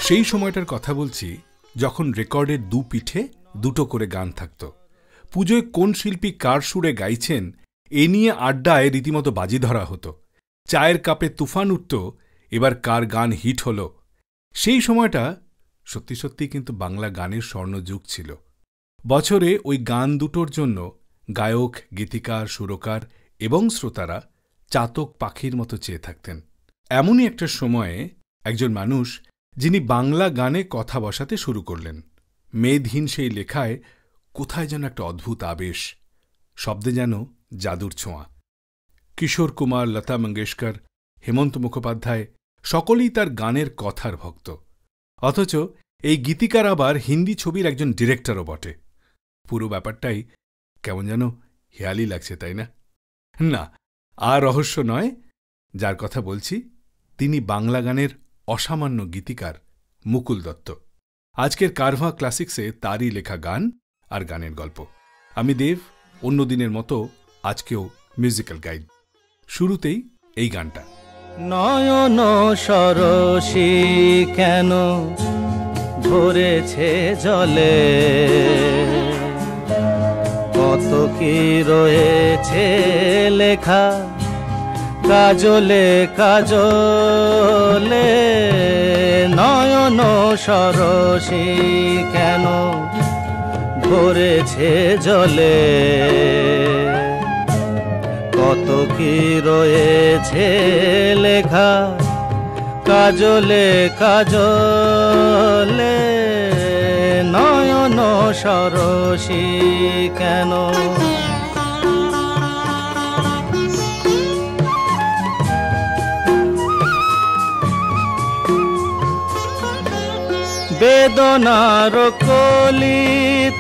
সেই সময়টার কথা বলছি যখন রেকর্ডের দু পিঠে দুটো করে গান থাকত। পুজোয় কোন শিল্পী কার সুরে গাইছেন এ নিয়ে আড্ডায় রীতিমতো বাজি ধরা হতো। চায়ের কাপে তুফান উঠত এবার কার গান হিট হল। সেই সময়টা সত্যি সত্যি কিন্তু বাংলা গানের স্বর্ণযুগ ছিল। বছরে ওই গান দুটোর জন্য গায়ক, গীতিকার, সুরকার এবং শ্রোতারা চাতক পাখির মতো চেয়ে থাকতেন। এমনই একটা সময়ে একজন মানুষ যিনি বাংলা গানে কথা বসাতে শুরু করলেন। মেদহীন সেই লেখায় কোথায় যেন একটা অদ্ভুত আবেশ, শব্দে যেন জাদুর ছোঁয়া। কিশোর কুমার, লতা মঙ্গেশকর, হেমন্ত মুখোপাধ্যায় সকলেই তার গানের কথার ভক্ত। অথচ এই গীতিকার আবার হিন্দি ছবির একজন ডিরেক্টরও বটে। পুরো ব্যাপারটাই কেমন যেন হেয়ালি লাগছে, তাই না? না, আর রহস্য নয়। যার কথা বলছি তিনি বাংলা গানের অসামান্য গীতিকার মুকুল দত্ত। আজকের কারভা ক্লাসিক্সে তারই লেখা গান আর গানের গল্প। আমি দেব, অন্য দিনের মতো আজকেও মিউজিক্যাল গাইড। শুরুতেই এই গানটা। নয়ন সরসী কেন ভরেছে জলে, কত কি রয়েছে লেখা কাজলে কাজলে। নয়ন সরসী কেন ভরেছে জলে, কত কি রয়েছে লেখা কাজলে কাজলে। নয়ন সরসী কেন। বেদনার কলি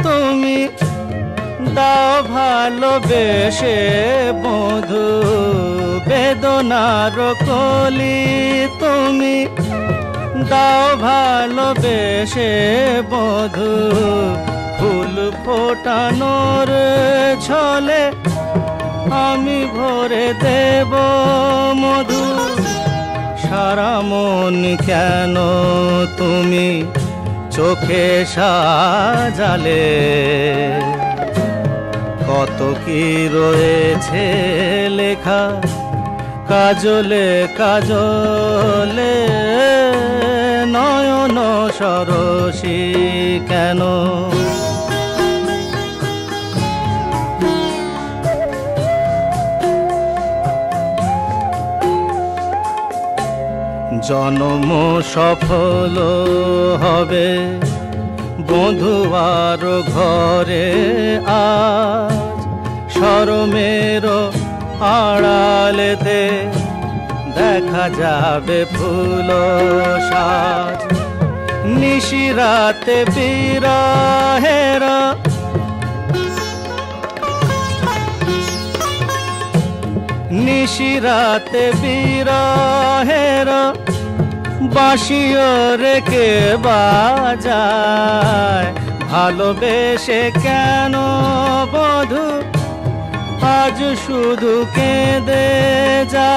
তুমি দাও ভালোবেসে বধু, বেদনার কলি তুমি দাও ভালোবেসে বধু। ফুল ফোটানোর ছলে আমি ভরে দেব মধু। সারা মন কেন তুমি চোখে সাজালে, কত কি রয়েছে লেখা কাজলে কাজলে। নয়ন সরসী কেন। জন্ম সফল হবে বধুয়ার ঘরে আজ, শরমের আড়ালেতে দেখা যাবে ফুল সাজ। নিশিরাতে বিরহের নিশিরাতে বিরহের বাঁশিও রেখে বাজায়। ভালোবেসে কেন বধু আজ শুধু কেঁদে যা,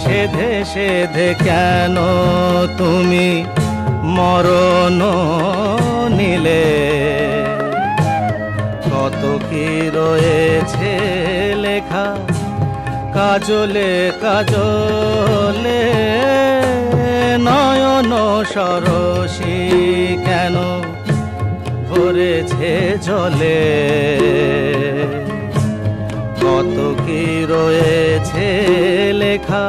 সেধে সেধে কেন তুমি মরণ নিলে। কত কি রয়েছে লেখা কাজলে কাজলে। নয়ন সরসী কেন ভরেছে জলে, কত কি রয়েছে লেখা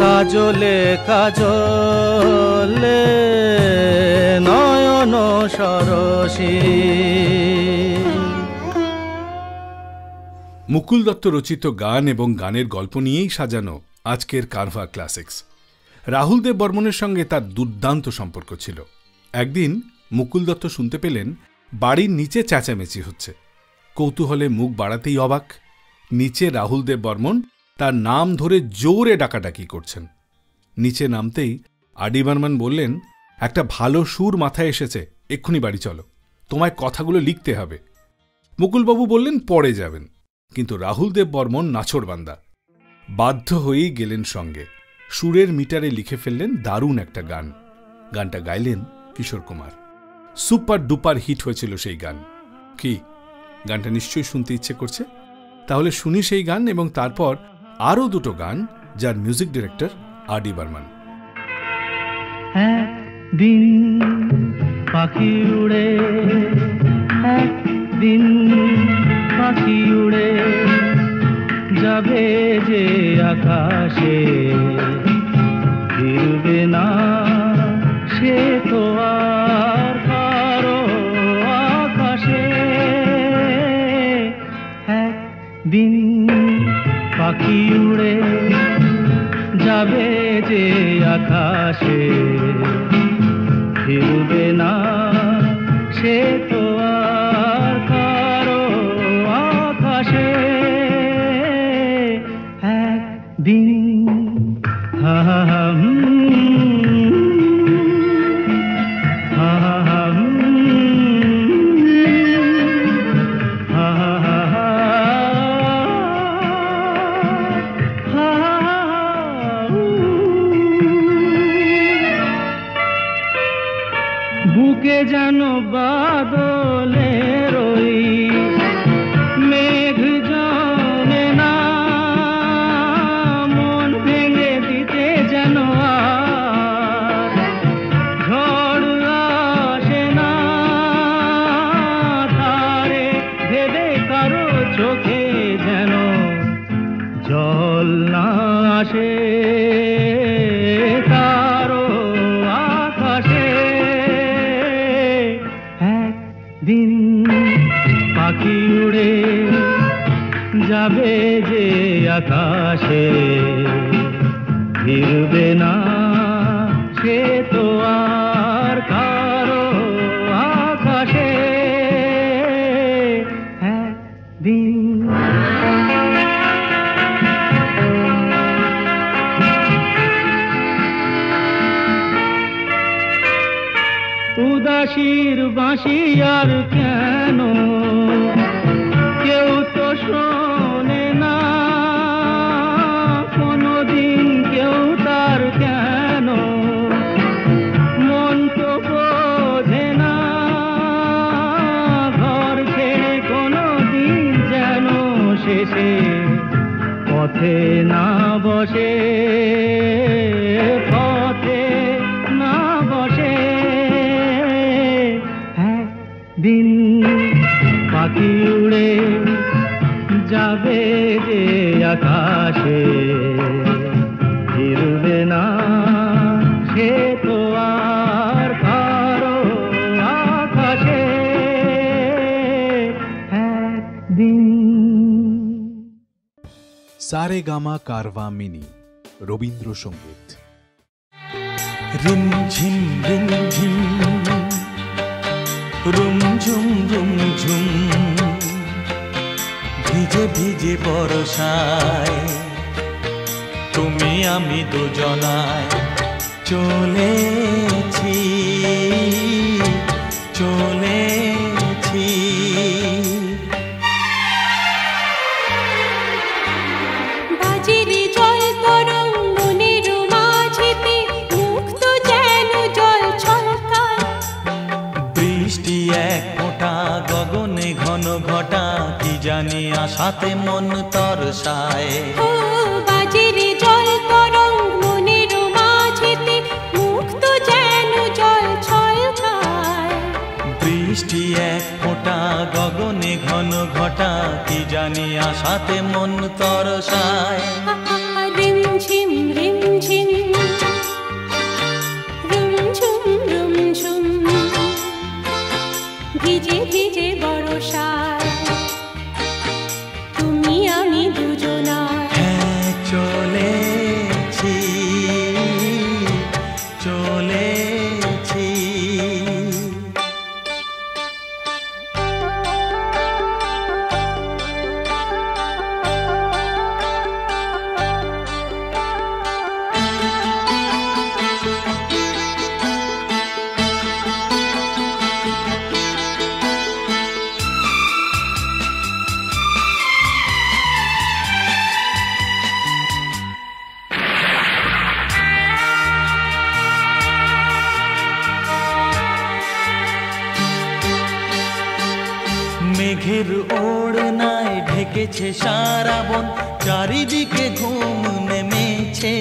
কাজলে কাজলে। নয়ন সরসী। মুকুল দত্ত রচিত গান এবং গানের গল্প নিয়েই সাজানো আজকের কারভা ক্লাসিক্স। রাহুল দেব বর্মনের সঙ্গে তার দুর্দান্ত সম্পর্ক ছিল। একদিন মুকুল দত্ত শুনতে পেলেন বাড়ির নিচে চেঁচামেচি হচ্ছে। কৌতূহলে মুখ বাড়াতেই অবাক, নিচে রাহুল দেব বর্মন তার নাম ধরে জোরে ডাকাডাকি করছেন। নিচে নামতেই আডি বর্মন বললেন, একটা ভালো সুর মাথায় এসেছে, এক্ষুনি বাড়ি চলো, তোমায় কথাগুলো লিখতে হবে। মুকুলবাবু বললেন পরে যাবেন, কিন্তু রাহুল দেব বর্মন নাছোড়বান্দা, বাধ্য হয়েই গেলেন সঙ্গে। সুরের মিটারে লিখে ফেললেন দারুণ একটা গান, গানটা গাইলেন Kishore Kumar. Super duper hit হয়েছিল সেই গান। কি গানটা নিশ্চয়ই শুনতে ইচ্ছে করছে? তাহলে শুনি সেই গান এবং তারপর আরও দুটো গান যার মিউজিক ডিরেক্টর আর.ডি. বর্মন। একদিন পাখি উড়ে, একদিন পাখি উড়ে যাবে যে আকাশে, ফিরবে না সে তো আর কারো আকাশে। একদিন পাখি উড়ে যাবে যে আকাশে, ফিরবে না সে তো আর কারো আকাশে। একদিন বুকে যেন বাদলের ওই মেঘ জমে না, মন ভেঙে দিতে যেন আর ঝড় আসে না। তারে ভেবে কারো চোখে যেন জল না আসে, কারো আকাশে। একদিন পাখি উড়ে যাবে যে আকাশে, ফিরবে না সে তো আর কারো আকাশে। একদিন উদাসীর বাঁশি আর কেন কেউ তো শোনে না, কোনদিন কেউ তার কেন মন তো বোঝে না। ঘর ছেড়ে কোনদিন যেন শেষে পথে না বসে, পথে না বসে। দিন পাখি উড়ে যাবে যে আকাশে, ফিরবে না সে তো আর কারো আকাশে। একদিন সারেগামা কারভা মিনি রবীন্দ্রসঙ্গীত। রিমঝিম রিমঝিম রুমঝুম রুমঝুম ভিজে ভিজে বর্ষায় তুমি আমি দুজনায় চলেছি চলেছি। বাজিরে জল তরঙ্গ মনের মাঝেতে মুক্ত যেন জল ছলকায়। বৃষ্টি এক ফোঁটা গগনে ঘন ঘটা কি জানি আশাতে মন তরসায়। ও বাজিরে জল তরঙ্গ মনের মাঝেতে মুক্ত যেন জল ছলকায়। বৃষ্টি এক ফোঁটা গগনে ঘন ঘটা কি জানি আশাতে মন তরসায়। রিমঝিম রিমঝিম রুমঝুম রুমঝুম ভিজে ভিজে বর্ষায় তুমি আমি দুজনায়। হ্যাঁ চলেছি চলেছি। ওড়নায় ঢেকেছে সারা বন, চারিদিকে ঘুম নেমেছে।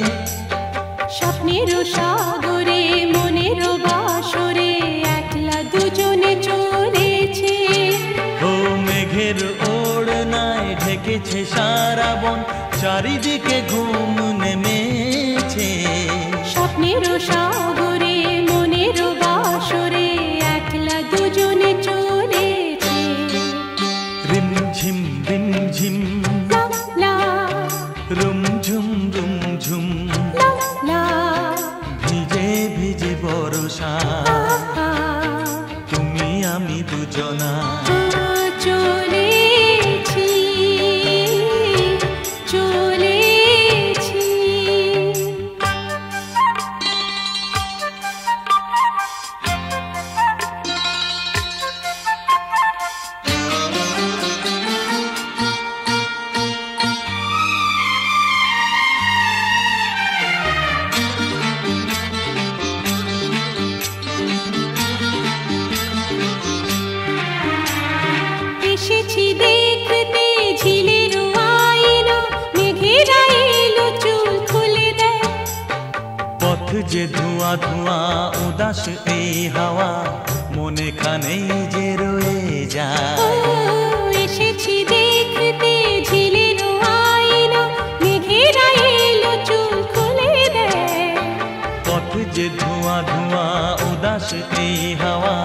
স্বপ্নের সাগরে মনের বাসরে একলা দুজনে চলেছে। ও মেঘের ওড়নায় ঢেকেছে সারা বন, চারিদিকে ঘুম নেমেছে। স্বপ্নের সাগরে মনের বাসরে একলা দুজনে চলেছে। রিমঝিম রিমঝিম লা লা রুমঝুম রুমঝুম, লা লা ভিজে ভিজে বর্ষা, আহা, তুমি আমি দুজনা। চলেছি চলেছি। এসেছি দেখতে ঝিলের আইনা, মেঘেরা এলো চুল খুলে দেয়। পথ যে ধোঁয়া ধোঁয়া, উদাস এই হাওয়া, মনে খানেই যে রয়ে ও, যায়। এসেছি দেখতে ঝিলের আইনা, মেঘেরা এলো চুল খুলে দেয়। পথ যে ধোঁয়া ধোঁয়া, উদাস এই হাওয়া,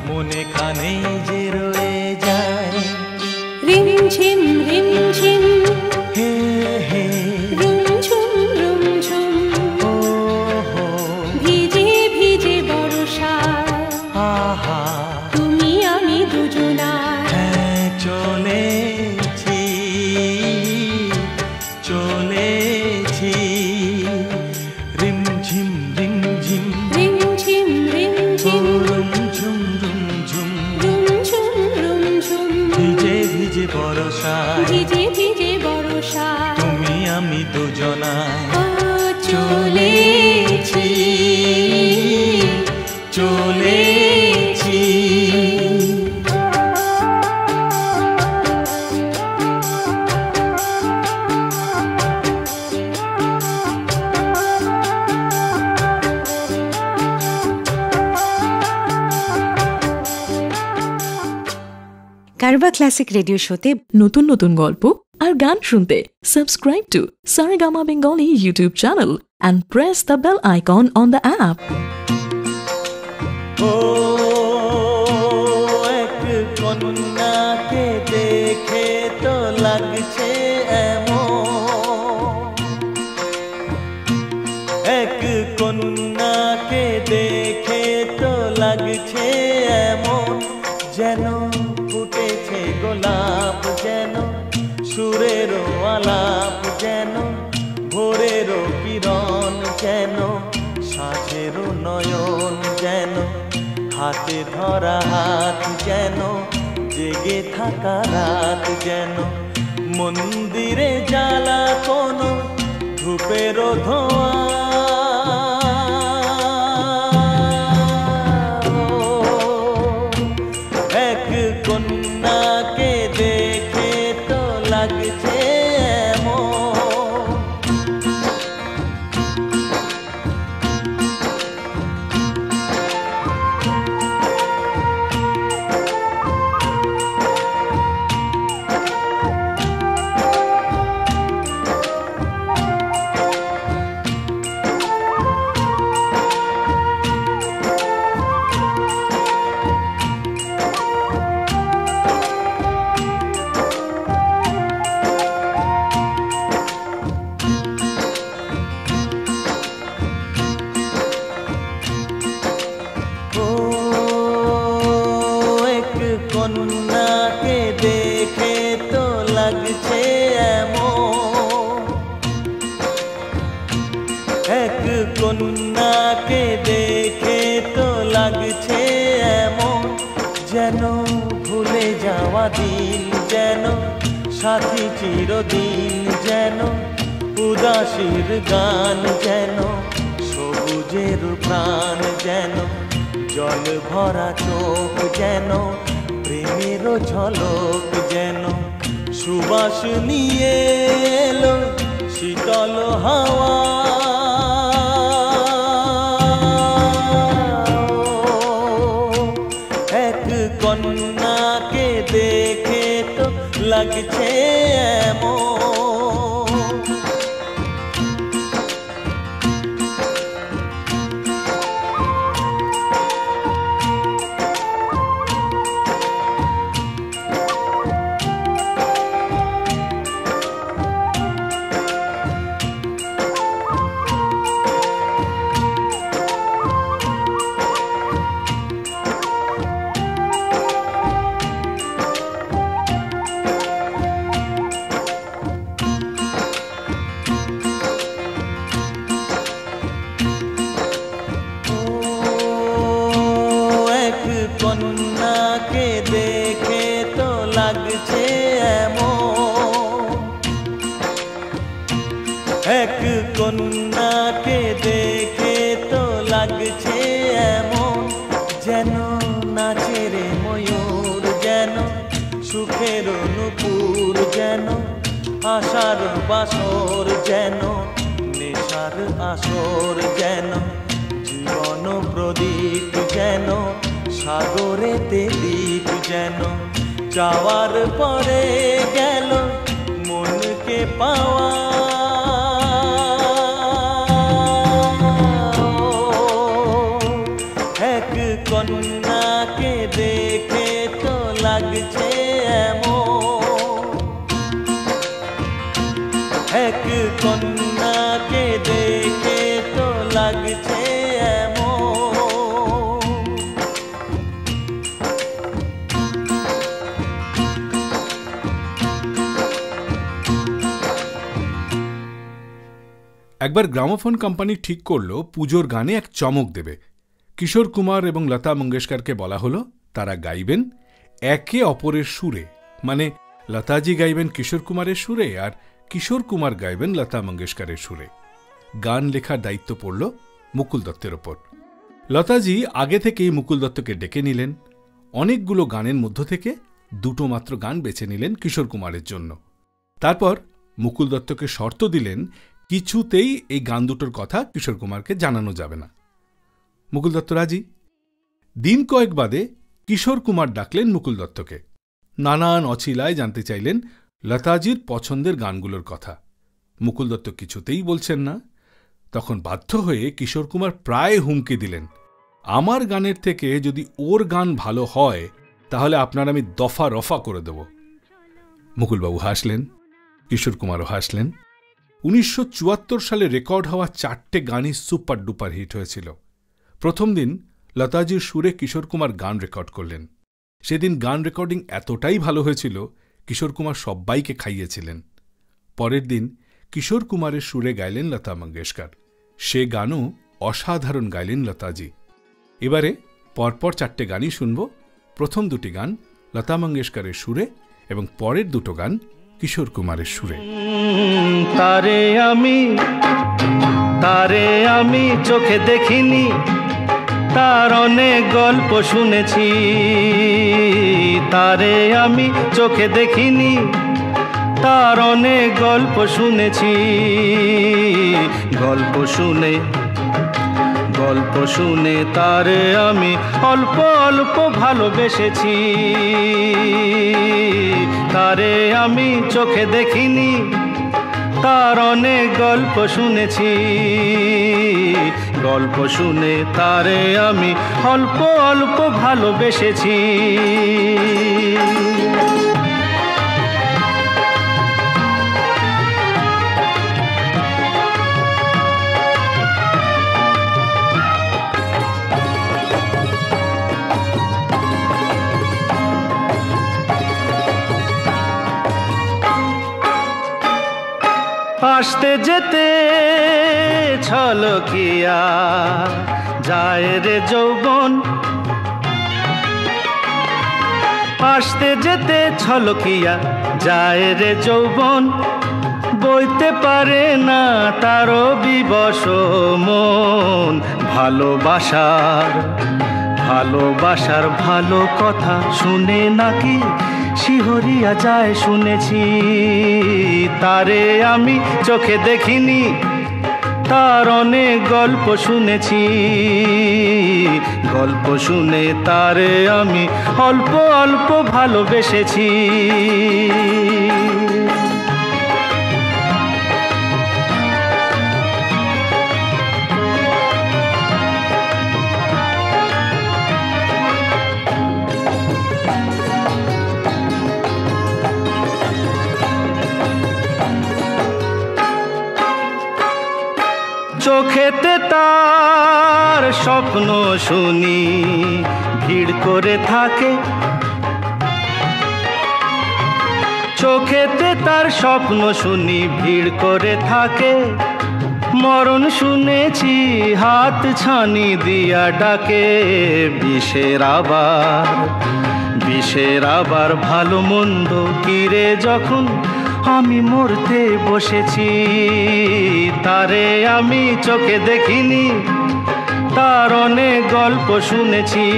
মনে খানেই যে রয়ে যায়। রিমঝিম রিমঝিম হে হে রুমঝুম রুমঝুম, ও হো ভিজে ভিজে বর্ষায় আহা, তুমি আমি দুজনায়। হ্যাঁ চলেছি চলেছি। রিমঝিম রিমঝিম রিমঝিম রিমঝিম রুমঝুম রুমঝুম, রুমঝুম রুমঝুম, ভিজে ভিজে বর্ষায়, ভিজে ভিজে বর্ষায় তুমি আমি দুজনায়। ও চলেছি চলেছি। কারবা ক্লাসিক রেডিও শোতে নতুন নতুন গল্প আর গান শুনতে subscribe to Saregama Bengali YouTube channel and press the bell icon on the app. ও এক কন্যাকে দেখে তো লাগছে এমন, এক কন্যাকে দেখে তো লাগছে এমন, যেন ফুটেছে গোলাপ, যেন সুরেরও আলাপ, যেন ভোরেরও কিরণ, যেন সাঁঝেরও নয়ন, যেন হাতে ধরা হাত, যেন জেগে থাকা রাত, যেন মন্দিরে জ্বালা কোনো ধূপেরও ধোঁয়া। এক কন্যাকে দেখে তো লাগছে এমন। ও এক কন্যাকে দেখে তো লাগছে এমন, এক কন্যাকে দেখে তো লাগছে এমন, যেন ভুলে যাওয়া দিন, যেন সাথী চিরদিন, যেন উদাসীর গান, যেন সবুজের প্রাণ, যেন জল ভরা চোখ, যেন প্রেমেরও ঝলক যেন সুবাস নিয়ে এলো শীতল হাওয়া। এক কন্যাকে দেখে তো লাগছে এমন, কন্যাকে দেখে তো লাগছে এমন, এক কন্যাকে দেখে তো লাগছে এমন, যেন নাচে রে ময়ূর, যেন সুখের নূপুর, যেন আশার বাসর, যেন নেশার আসর, যেন জীবন প্রদীপ, যেন সাগরেতে দ্বীপ, যেন যাওয়ার পরে গেল মনকে পাওয়া। এক কন্যাকে দেখে তো লাগছে এমন, এক কন্যাকে দেখে তো লাগছে এমন। একবার গ্রামোফোন কোম্পানি ঠিক করল পুজোর গানে এক চমক দেবে। কিশোর কুমার এবং লতা মঙ্গেশকরকে বলা হলো তারা গাইবেন একে অপরের সুরে, মানে লতাজি গাইবেন কিশোর কুমারের সুরে আর কিশোর কুমার গাইবেন লতা মঙ্গেশকরের সুরে। গান লেখার দায়িত্ব পড়ল মুকুল দত্তের ওপর। লতাজি আগে থেকেই মুকুল দত্তকে ডেকে নিলেন। অনেকগুলো গানের মধ্য থেকে দুটো মাত্র গান বেছে নিলেন কিশোর কুমারের জন্য। তারপর মুকুল দত্তকে শর্ত দিলেন কিছুতেই এই গান দুটোর কথা কিশোর কুমারকে জানানো যাবে না। মুকুল দত্ত রাজি। দিন কয়েক বাদে কিশোর কুমার ডাকলেন মুকুল দত্তকে। নানান অছিলায় জানতে চাইলেন লতাজির পছন্দের গানগুলোর কথা। মুকুল দত্ত কিছুতেই বলছেন না। তখন বাধ্য হয়ে কিশোর কুমার প্রায় হুমকি দিলেন, আমার গানের থেকে যদি ওর গান ভালো হয় তাহলে আপনার আমি দফা রফা করে দেব। মুকুলবাবু হাসলেন, কিশোর কুমারও হাসলেন। 1974 সালে রেকর্ড হওয়া 4টে গানই সুপার ডুপার হিট হয়েছিল। প্রথম দিন লতাজির সুরে কিশোর কুমার গান রেকর্ড করলেন। সেদিন গান রেকর্ডিং এতটাই ভালো হয়েছিল কিশোর কুমার সব্বাইকে খাইয়েছিলেন। পরের দিন কিশোর কুমারের সুরে গাইলেন লতা মঙ্গেশকর। সে গানও অসাধারণ গাইলেন লতাজি। এবারে পরপর 4টে গানই শুনব। প্রথম দুটি গান লতা মঙ্গেশকরের সুরে এবং পরের দুটো গান কিশোর কুমারের সুরে। তারে আমি চোখে দেখিনি, তার অনেক গল্প শুনেছি। তারে আমি চোখে দেখিনি, তার অনেক গল্প শুনেছি। গল্প শুনে তারে আমি অল্প অল্প ভালোবেসেছি। তারে আমি চোখে দেখিনি, তার অনেক গল্প শুনেছি। গল্প শুনে তারে আমি অল্প অল্প ভালোবেসেছি। আসতে যেতে ছলকিয়া যায় রে যৌবন, আসতে যেতে ছলকিয়া যায় রে যৌবন। বইতে পারে না তারও বিবশ মন, ভালোবাসার ভালোবাসার ভালো কথা শুনে নাকি শিহরিয়া যায় শুনেছি। তারে আমি চোখে দেখিনি, তার অনেক গল্প শুনেছি। গল্প শুনে তারে আমি অল্প অল্প ভালোবেসেছি। চোখেতে তার স্বপ্ন শুনি ভিড় করে থাকে। চোখেতে তার স্বপ্ন শুনি ভিড় করে থাকে। মরণ শুনেছি হাত ছানি দিয়া ডাকে। বিষের আবার ভালো মন্দ কিরে যখন আমি মরতে বসেছি। তারে আমি চোখে দেখিনি, তার অনেক গল্প শুনেছি।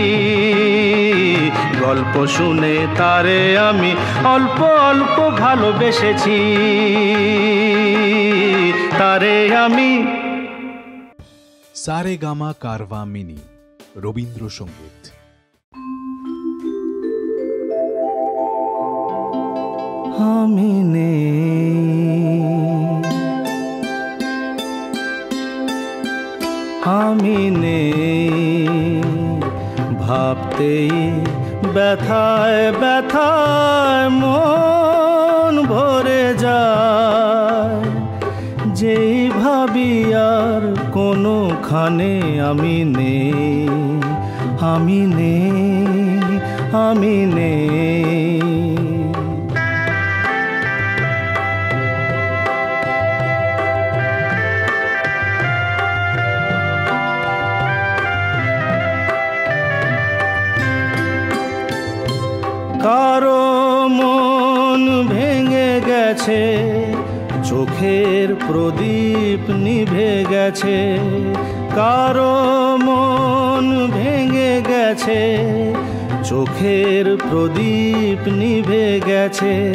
গল্প শুনে তারে আমি অল্প অল্প ভালোবেসেছি। তারে আমি সারেগামা কারভা মিনি রবীন্দ্রসঙ্গীত। আমি নেই ভাবতেই ব্যথায় ব্যথায় মন ভরে যায়। যেই ভাবি আর কোনোখানে আমি নেই। কারো মন ভেঙে গেছে, চোখের প্রদীপ নিভে গেছে। কারো মন ভেঙে গেছে, চোখের প্রদীপ নিভে গেছে।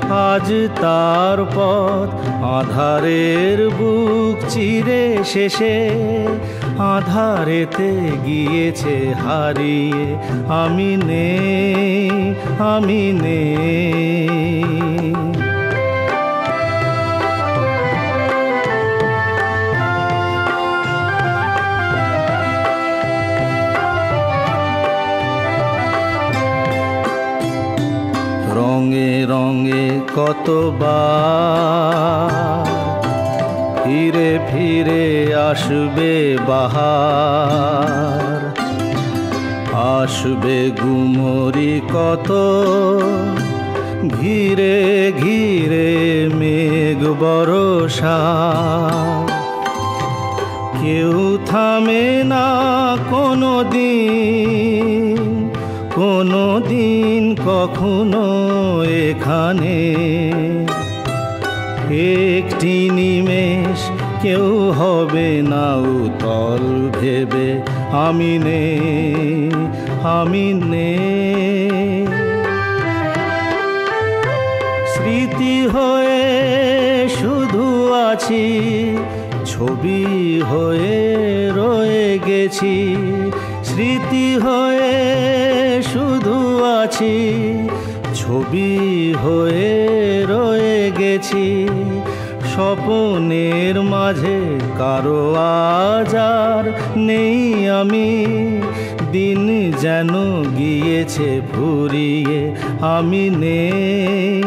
আজ তার পথ আধারের বুক চিরে শেষে আধারেতে গিয়েছে হারিয়ে। আমি নেই। রঙে রঙে কতবার ফিরে ফিরে আসবে বাহার। আসবে গুমরি কত ঘিরে ঘিরে মেঘ বরষা। কেউ থামে না কোনো দিন কখনো এখানে। একটি নিমেষ কেউ হবে না উতল ভেবে। আমি নেই। স্মৃতি হয়ে শুধু আছি, ছবি হয়ে রয়ে গেছি। স্মৃতি হয়ে শুধু আছি, ছবি হয়ে রয়ে গেছি। স্বপ্নের মাঝে কারো আজ আর নেই আমি। দিন যেন গিয়েছে ফুরিয়ে। আমি নেই।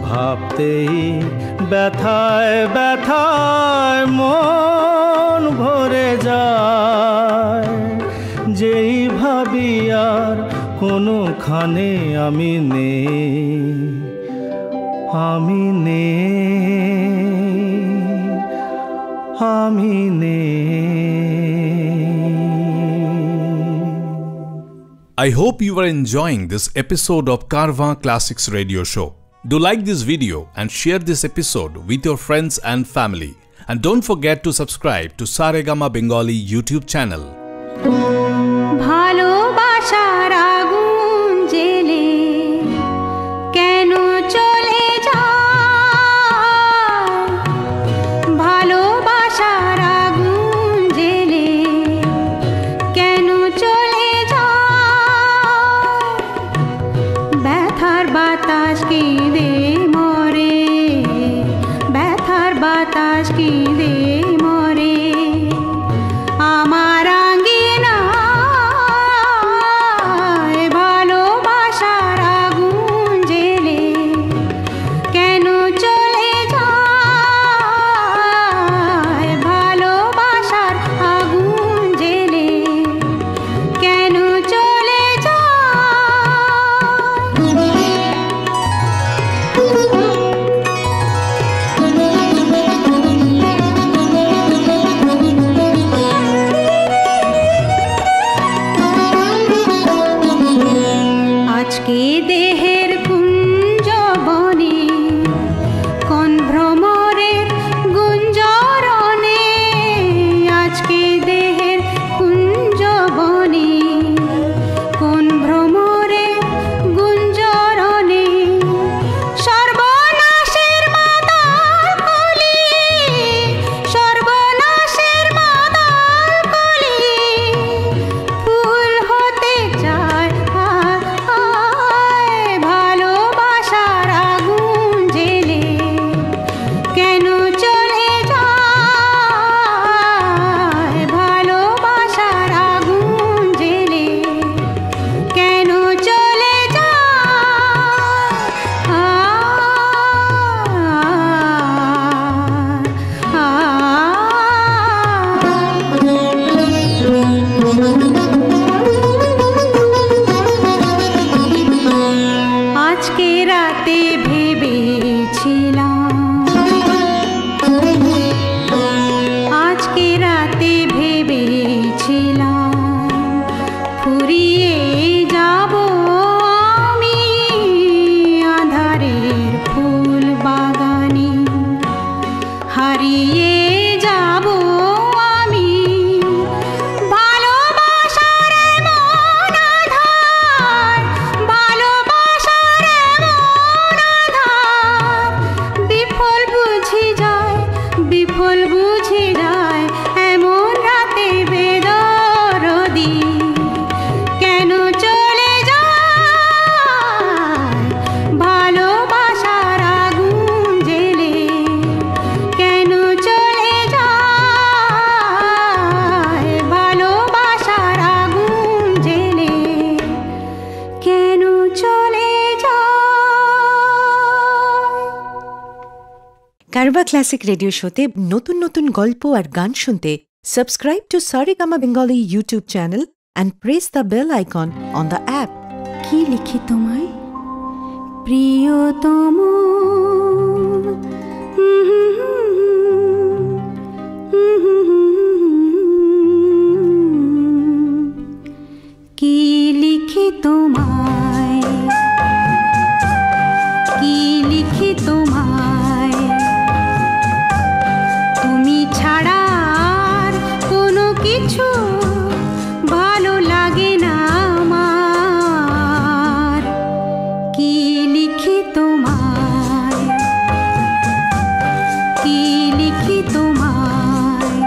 ভাবতেই ব্যথায় ব্যথায় মন ভরে যায়। যেই ভাবি আর কোনোখানে আমি নেই। I hope you are enjoying this episode of Carvaan Classics Radio Show. Do like this video and share this episode with your friends and family. And don't forget to subscribe to Saregama Bengali YouTube channel. ভালোবাসার আগুন জেলে কেন চলে যায়, ভালোবাসার আগুন জেলে কেন চলে যায়, ব্যথার বাতাস কেঁদে মরে, ব্যথার বাতাস কেঁদে মরে আমার আঙ্গিনায়, ভালোবাসার আগুন জেলে কেন চলে যায়, ভালোবাসার আগুন জেলে কেন চলে আজকে দেহের কুঞ্জবনে কোন ভ্রমরের গুঞ্জরণে, আজকে দেহের কুঞ্জবনে কোন ভ্রমরের গুঞ্জরণে, সর্বনাশের মাতাল কলি, সর্বনাশের মাতাল কলি ফুল হতে চায়, ভালোবাসার আগুন জেলে কেন চলে যায়, ভালোবাসার আগুন জেলে কেন চলে আজকে রাতে ভেবেছিলাম, আজকে রাতে ভেবেছিলাম ফুরিয়ে যাব আমি আঁধারের ফুল বাগানে, হারিয়ে যাব আমি ভালোবাসার এমন আধার, ভালোবাসার এমন আধার, বিফল বুঝি যায়, বিফল বুঝি যায় এমন রাতে বেদরদি কেন চলে যায়, ভালোবাসার আগুন জেলে কেন চলে যায়, ভালোবাসার আগুন জেলে কেন চলে যায়। কারবা ক্লাসিক রেডিও শোতে নতুন নতুন গল্প আর গান শুনতে subscribe to Saregama Bengali YouTube channel and press the bell icon on the app. কি লিখি তোমায় প্রিয়তম, কি লিখি তোমায়, কি লিখি তোমায়, তুমি ছাড়া আর কোনো কিছু ভালো লাগে না আমার, কি লিখি তোমায়, কি লিখি তোমায়,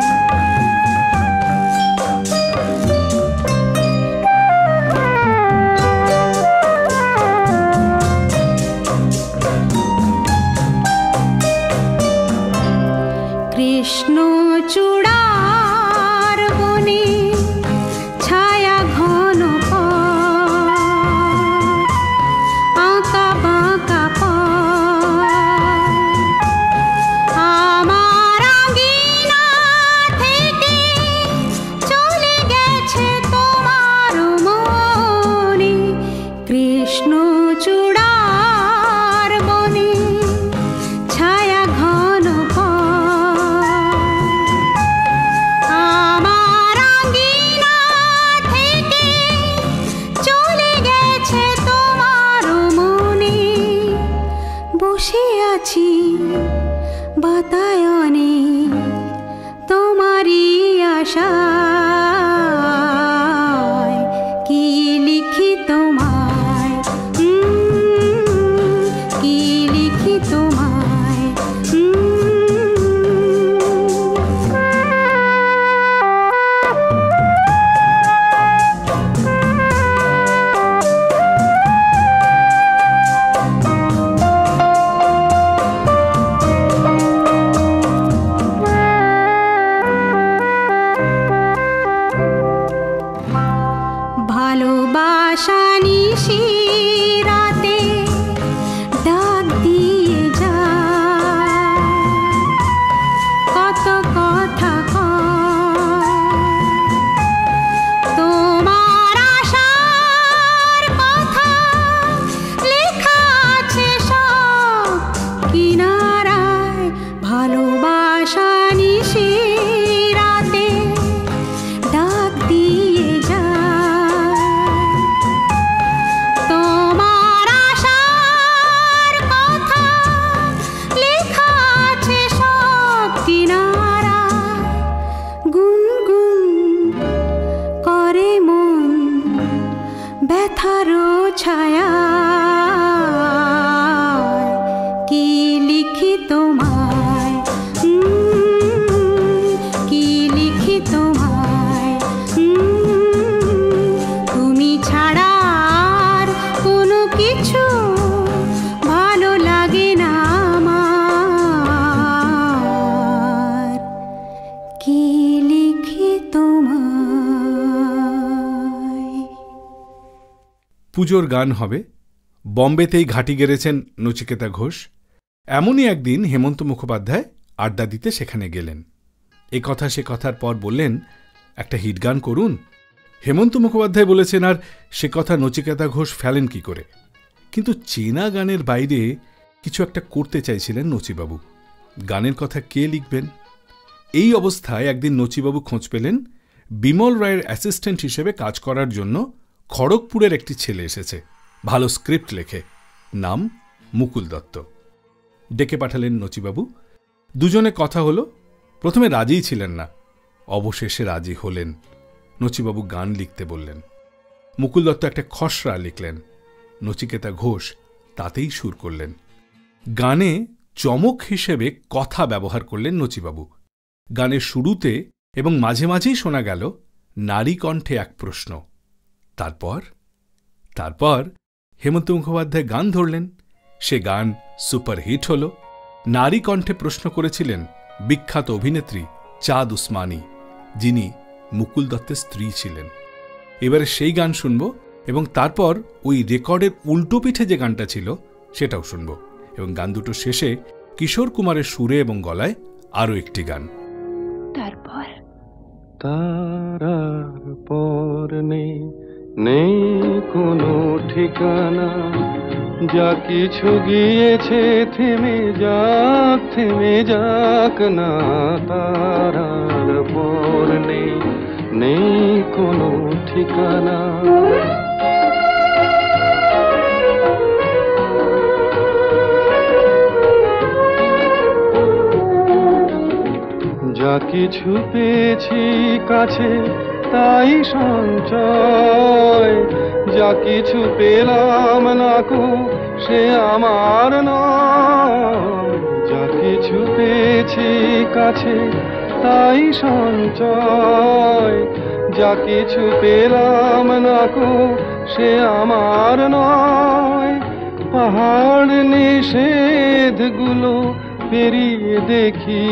কৃষ্ণ চূড়ার বনে ছায়া ঘন পথ, আঁকা বাঁকা পথ, আমার আঙ্গিনা থেকে চলে গেছে তোমার মনে, কৃষ্ণ চূড়ার বনে ছায়া ঘন পথ, আমার আঙ্গিনা থেকে চলে গেছে তোমার মনে, বসে আছি বাতায়নে পুজোর গান হবে। বম্বেতেই ঘাঁটি গেড়েছেন নচিকেতা ঘোষ। এমনই একদিন হেমন্ত মুখোপাধ্যায় আড্ডা দিতে সেখানে গেলেন। এ কথা সে কথার পর বললেন, একটা হিট গান করুন। হেমন্ত মুখোপাধ্যায় বলেছেন, আর সে কথা নচিকেতা ঘোষ ফেলেন কি করে। কিন্তু চেনা গানের বাইরে কিছু একটা করতে চাইছিলেন নচিবাবু। গানের কথা কে লিখবেন? এই অবস্থায় একদিন নচিবাবু খোঁজ পেলেন বিমল রায়ের অ্যাসিস্ট্যান্ট হিসেবে কাজ করার জন্য খড়গপুরের একটি ছেলে এসেছে, ভালো স্ক্রিপ্ট লেখে, নাম মুকুল দত্ত। ডেকে পাঠালেন নচিবাবু। দুজনে কথা হলো। প্রথমে রাজিই ছিলেন না, অবশেষে রাজি হলেন। নচিবাবু গান লিখতে বললেন। মুকুল দত্ত একটা খসড়া লিখলেন, নচিকেতা ঘোষ তাতেই সুর করলেন। গানে চমক হিসেবে কথা ব্যবহার করলেন নচিবাবু। গানের শুরুতে এবং মাঝে মাঝেই শোনা গেল নারী কণ্ঠে এক প্রশ্ন। তারপর হেমন্ত মুখোপাধ্যায় গান ধরলেন। সে গান সুপারহিট হল। নারী কণ্ঠে প্রশ্ন করেছিলেন বিখ্যাত অভিনেত্রী চাঁদ উসমানী, যিনি মুকুল দত্তের স্ত্রী ছিলেন। এবারে সেই গান শুনব এবং তারপর ওই রেকর্ডের উল্টো পিঠে যে গানটা ছিল সেটাও শুনব, এবং গান দুটো শেষে কিশোর কুমারের সুরে এবং গলায় আরও একটি গান। তারপর তারার পর নেই কোনো ঠিকানা, যা কিছু গিয়েছে থেমে যাক না। তারার পর নেই কোনো ঠিকানা। যা কিছু পেয়েছি কাছে তাই সঞ্চয়, যা কিছু পেলাম না কো সে আমার নয়। যা কিছু পেয়েছি কাছে তাই সঞ্চয়, যা কিছু পেলাম না কো সে আমার নয়। পাহাড় নিষেধগুলো পেরিয়ে দেখি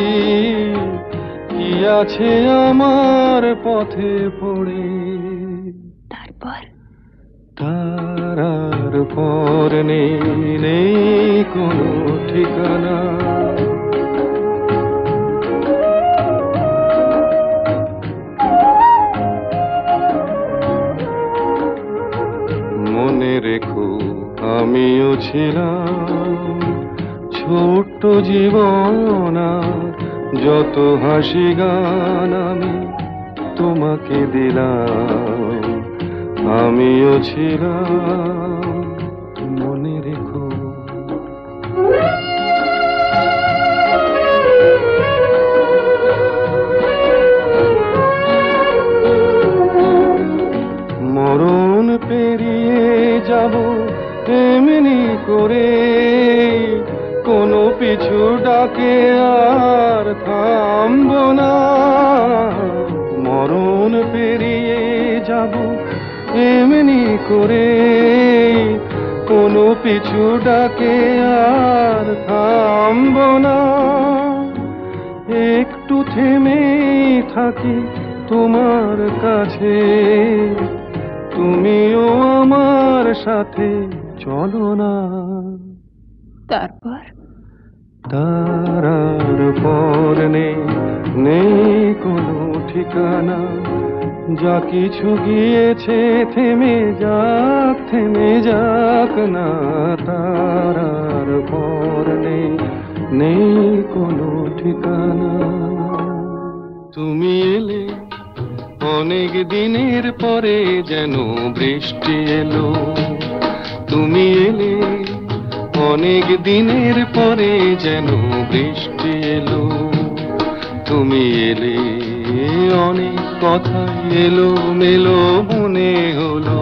কি আছে আমার পথে পড়ে। তারার পর নেই কোনো ঠিকানা। মনে রেখো আমিও ছিলাম ছোট্ট জীবন, যত হাসি গান আমি তোমাকে দিলাম, আমিও ছিলাম। মনে রেখো মরণ পেরিয়ে যাব এমনি করে, কোনো পিছু ডাকে আর থামব না। মরণ পেরিয়ে যাব এমনি করে, কোনো পিছু ডাকে আর থামব না। একটু থেমে থাকি তোমার কাছে, তুমিও আমার সাথে চলো না। তারার পর নেই কোনো ঠিকানা, যা কিছু গিয়েছে থেমে যাক না। তারার পর নেই কোনো ঠিকানা। তুমি এলে অনেক দিনের পরে যেন বৃষ্টি এলো, তুমি এলে অনেক দিনের পরে যেন বৃষ্টি এলো। তুমি এলে অনেক কথা এলো মেলো মনে হলো।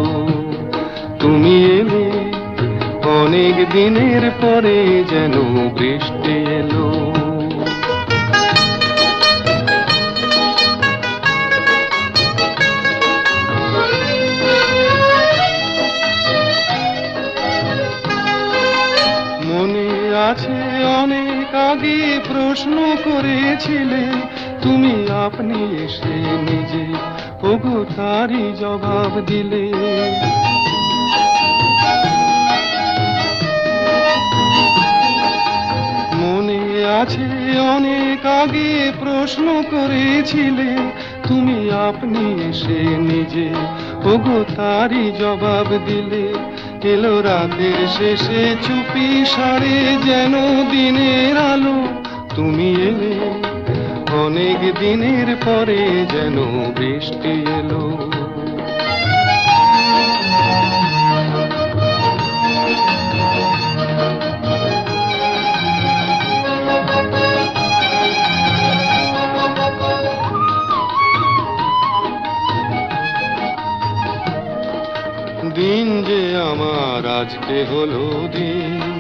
তুমি এলে অনেক দিনের পরে যেন বৃষ্টি এলো। আছে অনেক আগে প্রশ্ন করেছিলে তুমি, আপনি এসে নিজে ওগো তারই জবাব দিলে। কাছে অনেক আগে প্রশ্ন করেছিলে, তুমি আপনি এসে নিজে ওগো তারই জবাব দিলে। এলো রাতের শেষে চুপি সারে যেন দিনের আলো, তুমি এলে অনেক দিনের পরে যেন বৃষ্টি এলো। দিন যে আমার আজকে হলো দিন,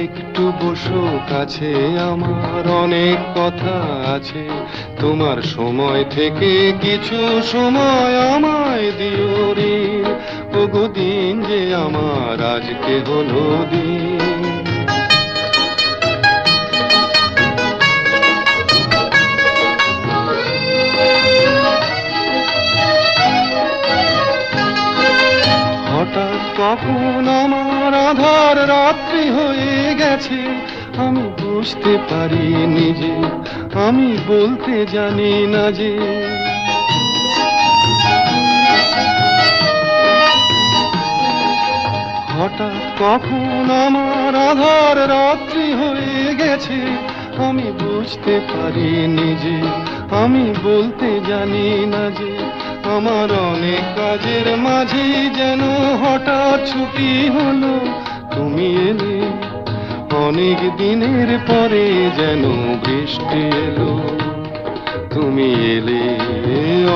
একটু বসো কাছে, আমার অনেক কথা আছে। তোমার সময় থেকে কিছু সময় আমায় দিও ঋণ, ওগো দিন যে আমার আজকে হলো দিন। হঠাৎ কখন আমার আধার রাত্রি হয়ে গেছে, আমি বুঝতে পারি নিজে, আমি বলতে জানি না যে। হঠাৎ কখন আমার আধার রাত্রি হয়ে গেছে, আমি বুঝতে পারি নিজে, আমি বলতে জানি না যে। আমার অনেক কাজের মাঝে যেন হঠাৎ ছুটি হলো, তুমি এলে অনেক দিনের পরে যেন বৃষ্টি এলো। তুমি এলে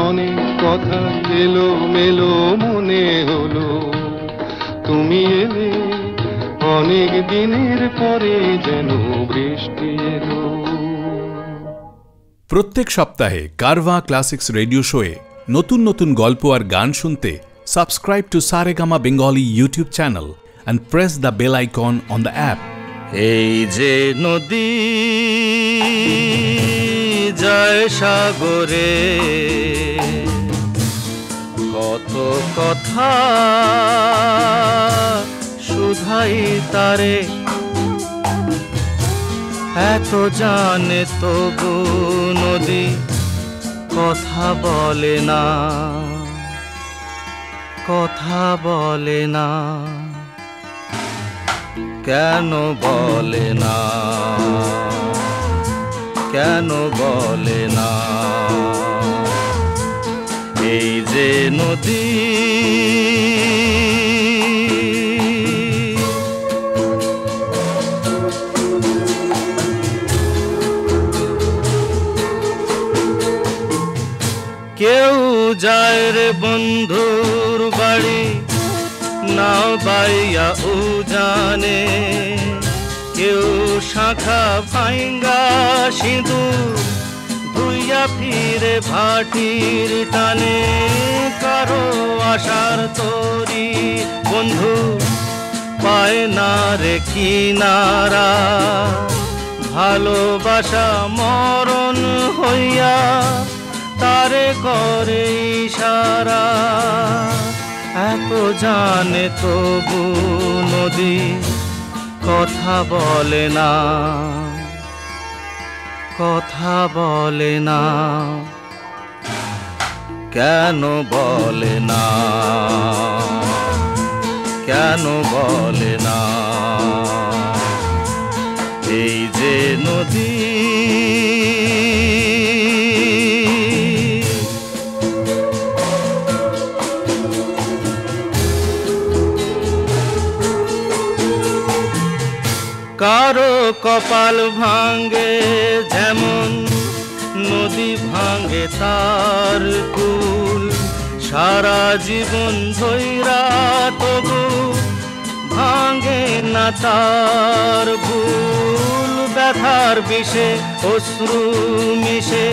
অনেক কথা এলো মেলো মনে হলো, তুমি এলে অনেক দিনের পরে যেন বৃষ্টি এলো। প্রত্যেক সপ্তাহে কারভা ক্লাসিক্স রেডিও শোয়ে নতুন নতুন গল্প আর গান শুনতে subscribe to Saregama Bengali YouTube channel and press the bell icon on the app. এই যে নদী যায় সাগরে, কত কথা শুধাই তারে, এত জানে তবু নদী কথা বলে না, কথা বলে না। কেন বলে না, কেন বলে না? এই যে নদী কেউ যায় রে বন্ধুর বাড়ি নাও বাইয়া উজানে, কেউ শাখা ভাঙ্গা সিঁদুর ধুইয়া ফিরে ভাটির টানে। কারো আশার তরি বন্ধু পায় না রে কিনারা, ভালোবাসা মরণ হইয়া তারে করে ইশারা। এত জানে তবু নদী কথা বলে না, কথা বলে না। কেন বলে না, কেন বলে না? এই যে নদী কারো কপাল ভাঙ্গে যেমন নদী ভাঙ্গে তার কুল, সারা জীবন ধইরা তবু ভাঙ্গে না তার ভুল। ব্যথার বিষে অশ্রু মিশে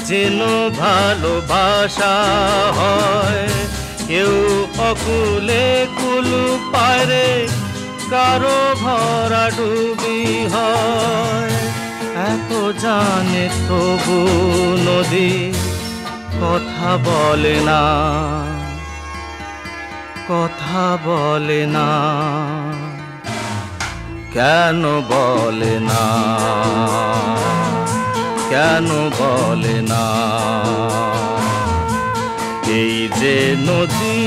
যেন ভালোবাসা হয়, কেউ অকুলে কুল পায় রে, কারো ভরা ডুবি হয়। এত জানে তবু নদী কথা বলে না, কথা বলে না। কেন বলে না, কেন বলে না, এই যে নদী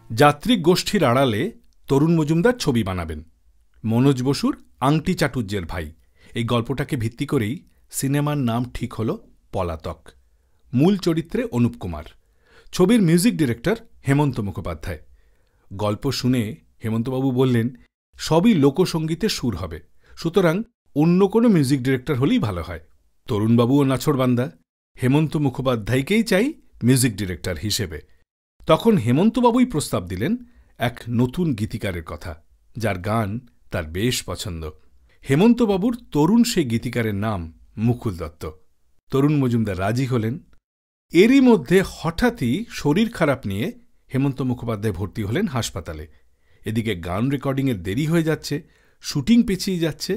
যাত্রী গোষ্ঠীর আড়ালে তরুণ মজুমদার ছবি বানাবেন। মনোজ বসুর আংটি চাটুর্যের ভাই এই গল্পটাকে ভিত্তি করেই সিনেমার নাম ঠিক হল পলাতক। মূল চরিত্রে অনুপ কুমার, ছবির মিউজিক ডিরেক্টর হেমন্ত মুখোপাধ্যায়। গল্প শুনে হেমন্তবাবু বললেন সবই লোকসঙ্গীতের সুর হবে, সুতরাং অন্য কোনো মিউজিক ডিরেক্টর হলেই ভালো হয়। তরুণবাবুও নাছোড়বান্দা, হেমন্ত মুখোপাধ্যায়কেই চাই মিউজিক ডিরেক্টর হিসেবে। তখন হেমন্তবাবুই প্রস্তাব দিলেন এক নতুন গীতিকারের কথা, যার গান তার বেশ পছন্দ। হেমন্তবাবুর তরুণ সেই গীতিকারের নাম মুকুল দত্ত। তরুণ মজুমদার রাজি হলেন। এরই মধ্যে হঠাৎই শরীর খারাপ নিয়ে হেমন্ত মুখোপাধ্যায় ভর্তি হলেন হাসপাতালে। এদিকে গান রেকর্ডিংয়ের দেরি হয়ে যাচ্ছে, শুটিং পেছিয়ে যাচ্ছে।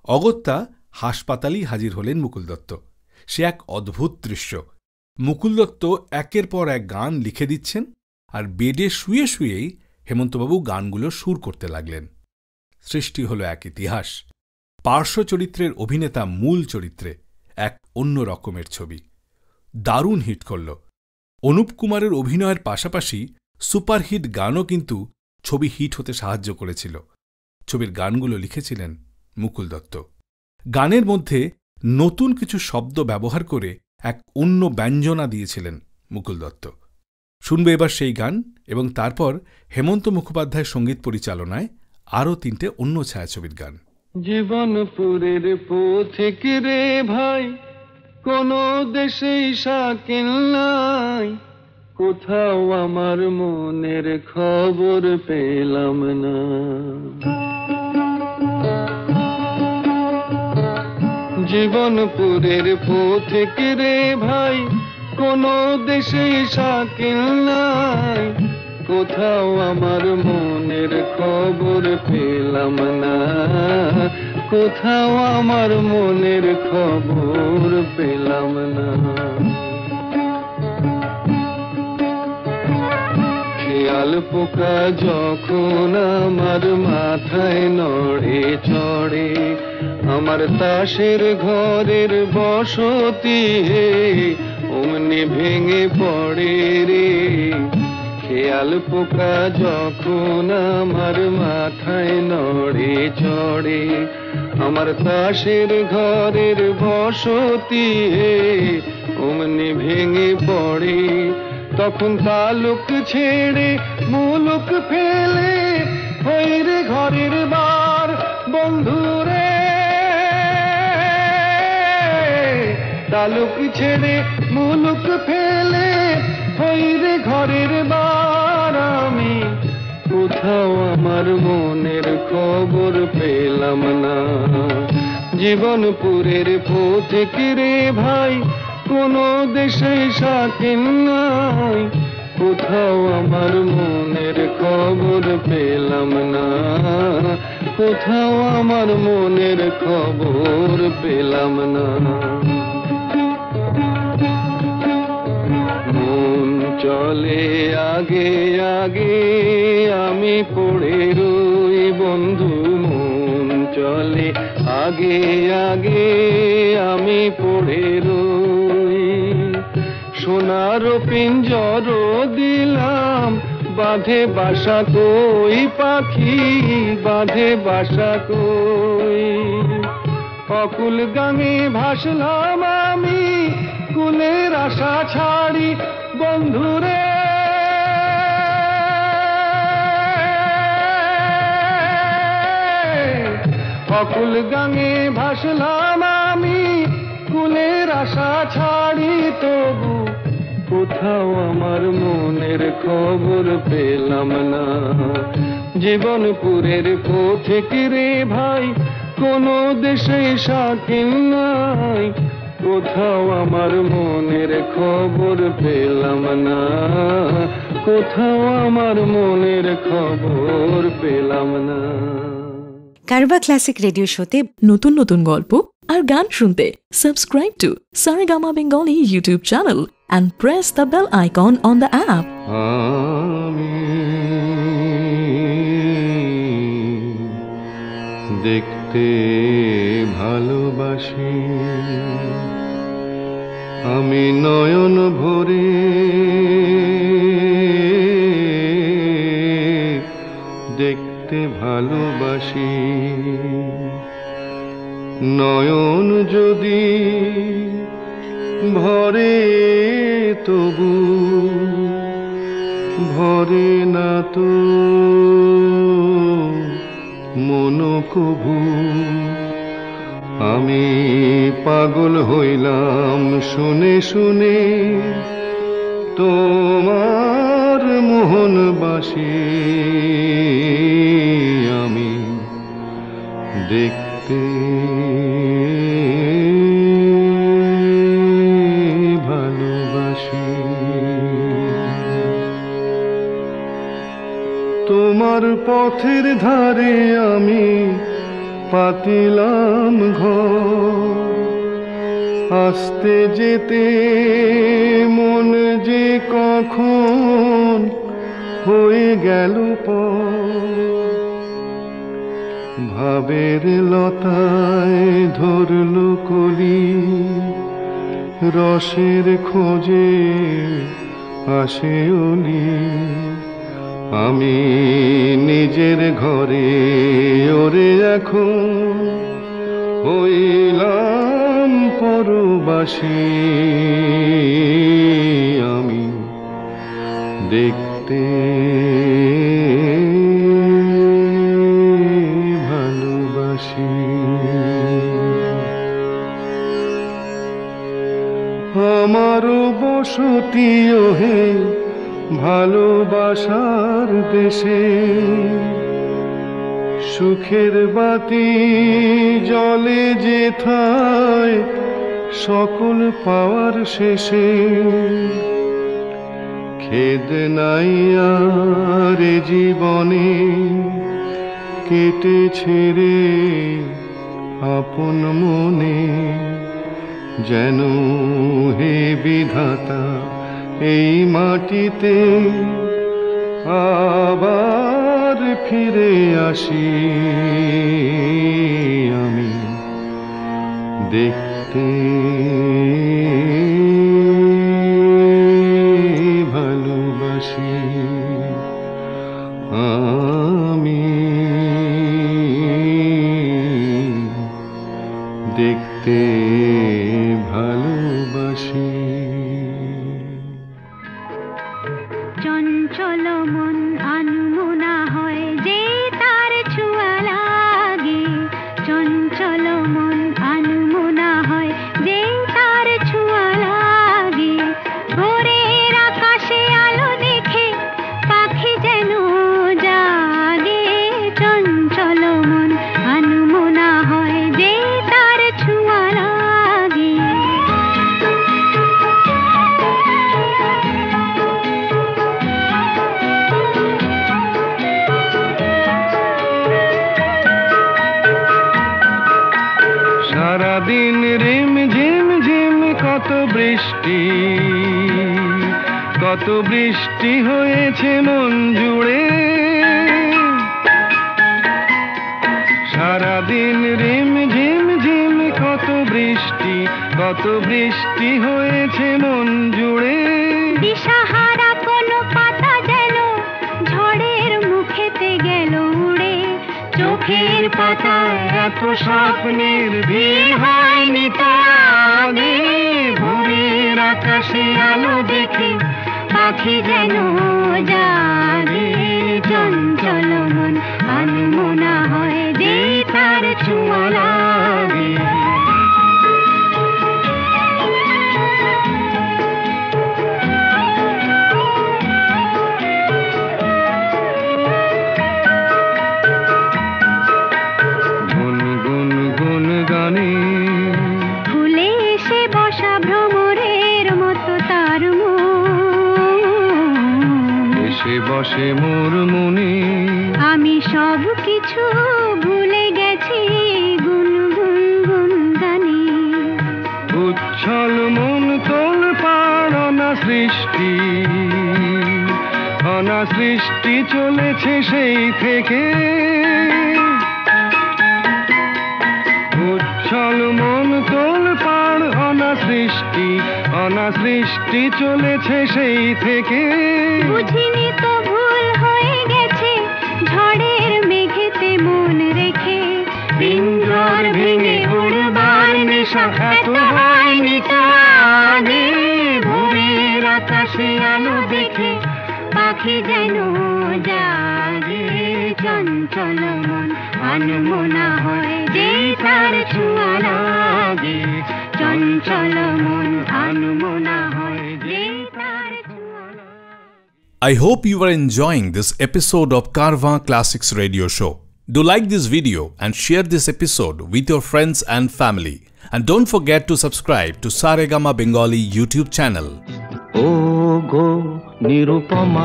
অগত্যা হাসপাতালেই হাজির হলেন মুকুল দত্ত। সে এক অদ্ভুত দৃশ্য। মুকুল দত্ত একের পর এক গান লিখে দিচ্ছেন, আর বেডে শুয়ে শুয়েই হেমন্তবাবু গানগুলো সুর করতে লাগলেন। সৃষ্টি হল এক ইতিহাস। পার্শ্ব চরিত্রের অভিনেতা মূল চরিত্রে এক অন্য রকমের ছবি। দারুণ হিট করল। অনুপ কুমারের অভিনয়ের পাশাপাশি সুপারহিট গানও কিন্তু ছবি হিট হতে সাহায্য করেছিল। ছবির গানগুলো লিখেছিলেন মুকুল দত্ত। গানের মধ্যে নতুন কিছু শব্দ ব্যবহার করে এক অন্য ব্যঞ্জনা দিয়েছিলেন মুকুল দত্ত। শুনবে এবার সেই গান, এবং তারপর হেমন্ত মুখোপাধ্যায়ের সঙ্গীত পরিচালনায় আরও 3টে অন্য ছায়াছবির গান। জীবনপুরের পথিক রে ভাই, কোন দেশেই শাকিল নাই, কোথাও আমার মনের খবর পেলাম না। জীবনপুরের পথিক রে ভাই, কোন দেশেই শাকিল নাই, কোথাও আমার মনের খবর পেলাম না, কোথাও আমার মনের খবর পেলাম না। খেয়াল পোকা যখন আমার মাথায় নড়ে চড়ে, আমার তাসের ঘরের বসতি অমনি ভেঙে পড়ে রে। খেয়াল পোকা যখন আমার মাথায় নড়ে চড়ে, আমার তাসের ঘরের বসতি অমনি ভেঙে পড়ে। তখন তালুক ছেড়ে মুলুক ফেলে হইরে ঘরের বার বন্ধুরে। তালুক ছেড়ে মুলুক ফেলে হইরে ঘরের বার, আমি কোথাও আমার মনের খবর পেলাম না। জীবনপুরের পথিক রে ভাই, কোন দেশে শাকিল নাই, কোথাও আমার মনের খবর পেলাম না, কোথাও আমার মনের খবর পেলাম না। মন চলে আগে আগে, আমি পড়ে রই বন্ধু। মন চলে আগে আগে, আমি পড়ে রই। সোনার পিঞ্জর দিলাম, বাঁধে বাসা কই পাখি, বাঁধে বাসা কই। অকুল গামে ভাসলাম আমি, কুলের আশা ছাড়ি বন্ধুরে। অকুল গাঙে ভাসলাম আমি, কুলের আশা ছাড়ি, তবু কোথাও আমার মনের খবর পেলাম না। জীবনপুরের পথিক রে ভাই, কোন দেশে শাকিল নাই, কোথাও আমার মনের খবর পেলাম না, কোথাও আমার মনের খবর পেলাম না। কারবা ক্লাসিক রেডিও শোতে নতুন নতুন গল্প আর গান শুনতে subscribe to Saregama Bengali YouTube channel and press the bell icon on the app. আমি দেখতে ভালোবাসি, আমি নয়ন ভরে দেখতে ভালোবাসি। নয়ন যদি ভরে তবু ভরে না তো মন কভু। আমি পাগল হইলাম শুনে শুনে তোমার মোহন বাসি। আমি দেখতে ভালোবাসি। তোমার পথের ধারে আমি পাতিলাম ঘর, আসতে যেতে মন যে কখন হয়ে গেল পর। ভাবের লতায় ধরলো কলি, রসের খোঁজে আসে অলি। আমি নিজের ঘরে ওরে এখন হইলাম পরবাসী। আমি দেখতে ভালোবাসি। আমারও বসতি ওহে ভালোবাসার দেশে, সুখের বাতি জলে যেথায় সকল পাওয়ার শেষে। খেদ নাই আর জীবনে কেটেছে রে আপন মনে, যেন হে বিধাতা এই মাটিতে আবার ফিরে আসি। আমি দেখতে ভালোবাসি। আমি দেখতে ভালোবাসি। চঞ্চল মন আনমনা হয় যে তার ছোঁয়া লাগে। চঞ্চল মন আনমনা হয় যে তার ছোঁয়া লাগে। ভোরের আকাশে আলো দেখে পাখি যেন জাগে। চঞ্চল মন আনমনা হয় যে তার ছোঁয়া লাগে। সারাদিন রিম ঝিম ঝিম কত বৃষ্টি, কত বৃষ্টি হয়েছে মন জুড়ে। সারাদিন রিম ঝিম ঝিম কত বৃষ্টি, কত বৃষ্টি হয়েছে মন জুড়ে। দিশাহারা কোনো পাতা যেন ঝড়ের মুখেতে গেল উড়ে। চোখের পাতায় এত স্বপ্নের ভিড় হয়নি তো আগে। ভোরের আকাশে আলো দেখে পাখি যেন জাগে। চঞ্চল মন আনমনা হয় যে তার ছোঁয়া লাগে। ফুলে এসে বসা ভ্রমরের মতো তার মন এসে বসে মোর মনে। আমি সব কিছু ভুলে গেছি গুনগুন গুন গানে। সৃষ্টি, অনাসৃষ্টি চলেছে সেই থেকে। উচ্ছল মন তোলপাড়, অনাসৃষ্টি, অনাসৃষ্টি চলেছে সেই থেকে। বুঝিনি তো ভুল হয়ে গেছে, ঝড়ের মেঘেতে মন রেখে। পিঞ্জর ভেঙে উড়বার নেশা এত হয়নি তো আগে। ভোরের আকাশে আলো দেখে পাখি যেন জাগে। চঞ্চল মন আনমনা হয় যে তার ছোঁয়া লাগে। চঞ্চল মন আনমনা হয় যে তার ছোঁয়া লাগে। I hope you are enjoying this episode of Carvaan Classics Radio Show. Do like this video and share this episode with your friends and family. And don't forget to subscribe to Saregama Bengali YouTube channel. ও গো নিরুপমা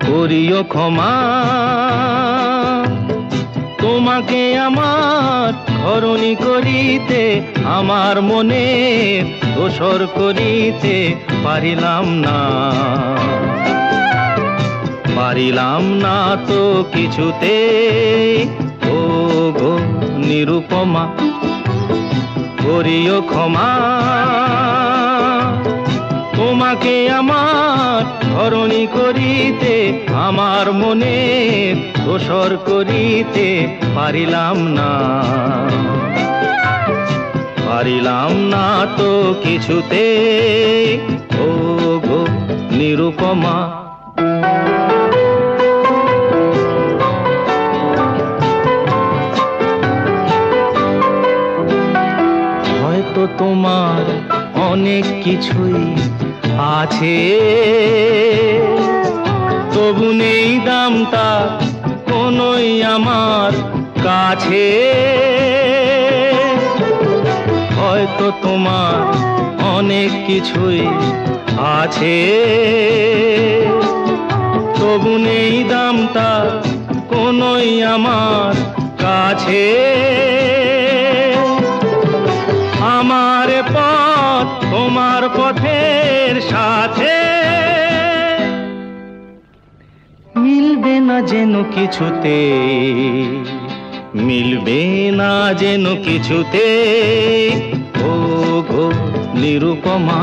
করিও ক্ষমা, তোমাকে আমার ধরণী করিতে আমার মনে দোসর করিতে পারিলাম না। পারিলাম না তো কিছুতে, ও গো নিরুপমা করিও ক্ষমা। তোমাকে আমার ধরণী করিতে আমার মনে দোসর করিতে পারিলাম না। পারিলাম না তো কিছুতে, ও গো নিরুপমা। হয়তো তোমার অনেক কিছুই আছে, তবু নেই দাম তার কোনোই আমার কাছে। হয়তো তোমার অনেক কিছুই আছে, তবু নেই দাম তার কোনোই আমার কাছে। আমার পথ তোমার পথের সাথে মিলবে না যেন কিছুতে, মিলবে না যেন কিছুতে, ও গো নিরুপমা।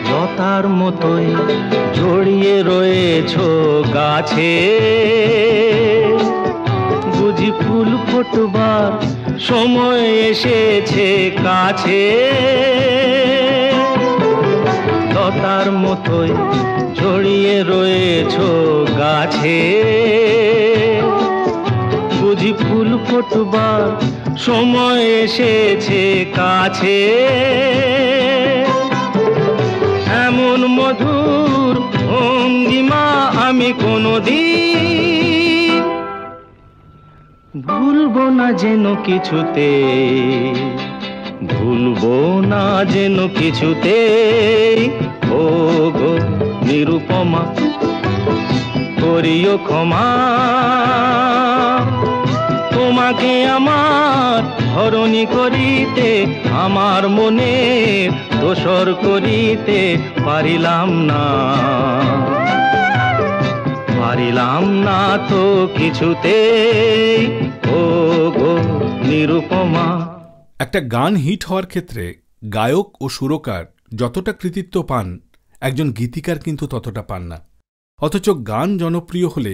লতার মতোই জড়িয়ে রয়েছো গাছে, বুঝি ফুল ফোটবার সময় এসেছে কাছে। লতার মতোই জড়িয়ে রয়েছো গাছে, বুঝি ফুল ফোটবার সময় এসেছে কাছে। এমন মধুর ভঙ্গিমা আমি কোনোদিন ভুলবো না যেন কিছুতে, ভুলবো না যেন কিছুতে, ও গো নিরুপমা করিও ক্ষমা। তোমাকে আমার ধরণী করিতে আমার মনে দোসর করিতে পারিলাম না। পারিলাম না তো কিছুতে, ও গো নিরুপমা। একটা গান হিট হওয়ার ক্ষেত্রে গায়ক ও সুরকার যতটা কৃতিত্ব পান, একজন গীতিকার কিন্তু ততটা পান না। অথচ গান জনপ্রিয় হলে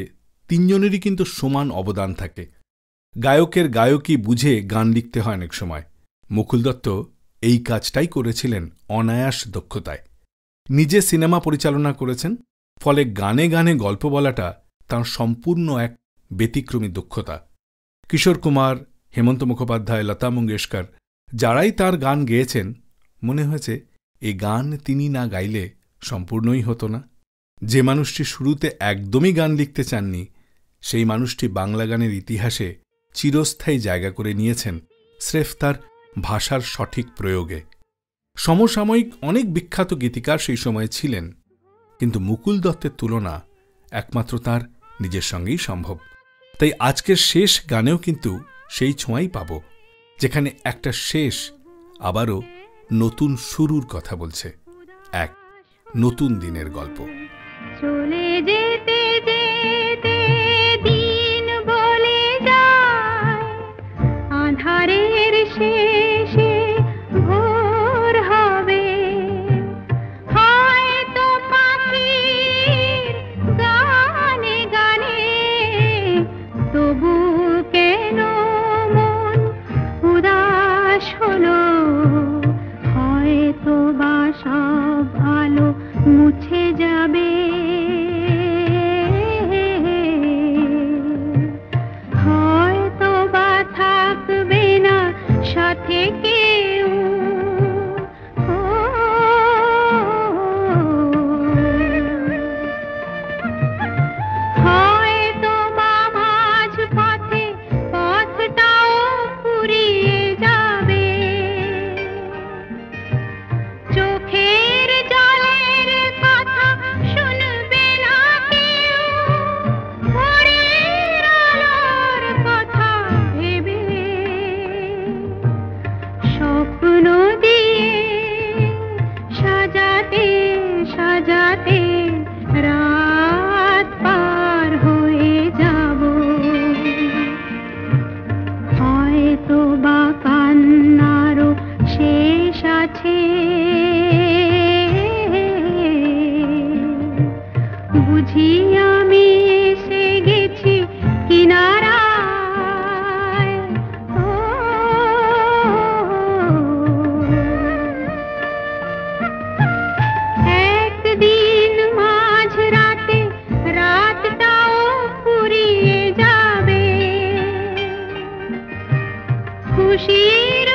তিনজনেরই কিন্তু সমান অবদান থাকে। গায়কের গায়কী বুঝে গান লিখতে হয় অনেক সময়। মুকুল দত্ত এই কাজটাই করেছিলেন অনায়াস দক্ষতায়। নিজে সিনেমা পরিচালনা করেছেন, ফলে গানে গানে গল্প বলাটা তাঁর সম্পূর্ণ এক ব্যতিক্রমী দক্ষতা। কিশোর কুমার, হেমন্ত মুখোপাধ্যায়, লতা মঙ্গেশকর যারাই তার গান গেয়েছেন, মনে হয়েছে এই গান তিনি না গাইলে সম্পূর্ণই হতো না। যে মানুষটি শুরুতে একদমই গান লিখতে চাননি, সেই মানুষটি বাংলা গানের ইতিহাসে চিরস্থায়ী জায়গা করে নিয়েছেন স্রেফ তার ভাষার সঠিক প্রয়োগে। সমসাময়িক অনেক বিখ্যাত গীতিকার সেই সময়ে ছিলেন, কিন্তু মুকুল দত্তের তুলনা একমাত্র তাঁর নিজের সঙ্গেই সম্ভব। তাই আজকের শেষ গানেও কিন্তু সেই ছোঁয়াই পাব, যেখানে একটা শেষ আবারও নতুন শুরুর কথা বলছে, এক নতুন দিনের গল্প। চলে যেতে যেতে দিন বলে যায়, আঁধারের শেষে ভোর হবে, হয়তো পাখির গানে গানে, তবু কেন মন উদাস হলো, হয়তো বা সব আলো মুছে যাবে, হয়তো বা থাকবে না সাথে কেউ, হয়তো বা মাঝ পথে পথটাও ফুরিয়ে যাবে, চোখের জলের কথা শুনবে না কেউ, ভোরের আলোর কথা ভেবে, স্বপ্ন দিয়ে সাজাতে সাজাতে রাত পার হয়ে যাব, হয়তো বা কান্নারও শেষ আছে, বুঝি আমি এসে গেছি কিনারায়, একদিন মাঝ রাতে রাতটাও ফুরিয়ে যাবে, খুশির